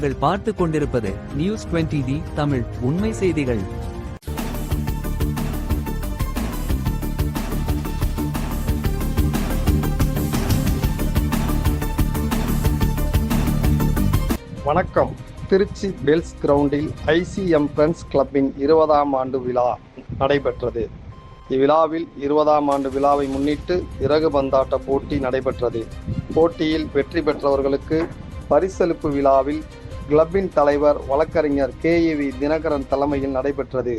நீங்கள் பார்த்து கொண்டிருப்பது நியூஸ் 20D தமிழ் உண்மை செய்திகள். வணக்கம். திருச்சி பெல்ஸ் கிரவுண்டில் ஐசிஎம் ஃப்ரெண்ட்ஸ் கிளப்பின் 20ஆம் ஆண்டு விழா நடைபெற்றது. இவ்விழாவில் 20ஆம் ஆண்டு விழாவை முன்னிட்டு இறகு பந்தாட்ட போட்டி நடைபெற்றது. போட்டியில் வெற்றி பெற்றவர்களுக்கு பரிசளிப்பு விழாவில் கிளப்பின் தலைவர் வழக்கறிஞர் KEV தினகரன் தலைமையில் நடைபெற்றது.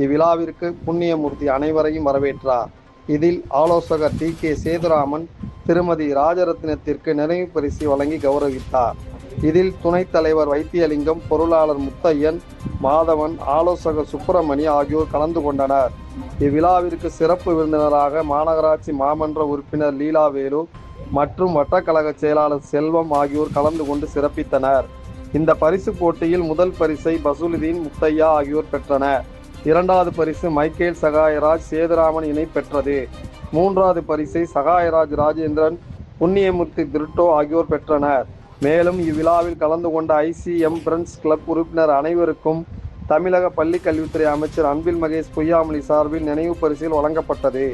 இவ்விழாவிற்கு புண்ணியமூர்த்தி அனைவரையும் வரவேற்றார். இதில் ஆலோசகர் TK சேதுராமன் திருமதி ராஜரத்னத்திற்கு நினைவு பரிசு வழங்கி கௌரவித்தார். இதில் துணைத் தலைவர் வைத்தியலிங்கம், பொருளாளர் முத்தையன், மாதவன், ஆலோசகர் சுப்பிரமணி ஆகியோர் கலந்து கொண்டனர். இவ்விழாவிற்கு சிறப்பு விருந்தினராக மாநகராட்சி மாமன்ற உறுப்பினர் லீலாவேலு மற்றும் வட்டக்கழக செயலாளர் செல்வம் ஆகியோர் கலந்து கொண்டு சிறப்பித்தனர். இந்த பரிசு போட்டியில் முதல் பரிசை பசுலுதீன், முத்தையா ஆகியோர் பெற்றனர். இரண்டாவது பரிசு மைக்கேல் சகாயராஜ், சேதுராமன் இணை பெற்றது. மூன்றாவது பரிசை சகாயராஜ் ராஜேந்திரன், புண்ணியமூர்த்தி பிரிட்டோ ஆகியோர் பெற்றனர். மேலும் இவ்விழாவில் கலந்து கொண்ட ஐசிஎம் ஃப்ரெண்ட்ஸ் கிளப் உறுப்பினர் அனைவருக்கும் தமிழக பள்ளிக்கல்வித்துறை அமைச்சர் அன்பில் மகேஷ் பொய்யாமொழி சார்பில் நினைவு பரிசில் வழங்கப்பட்டது.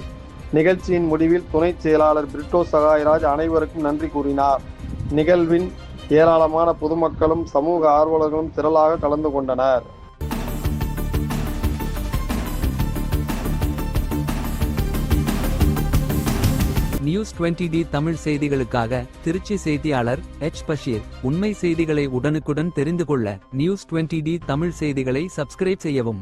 நிகழ்ச்சியின் முடிவில் துணைச் செயலாளர் பிரிட்டோ சகாயராஜ் அனைவருக்கும் நன்றி கூறினார். நிகழ்வின் ஏராளமான பொதுமக்களும் சமூக ஆர்வலர்களும் திரளாக கலந்து கொண்டனர். நியூஸ் 20D தமிழ் செய்திகளுக்காக திருச்சி செய்தியாளர் பஷீர். உண்மை செய்திகளை உடனுக்குடன் தெரிந்து கொள்ள நியூஸ் 20D தமிழ் செய்திகளை சப்ஸ்கிரைப் செய்யவும்.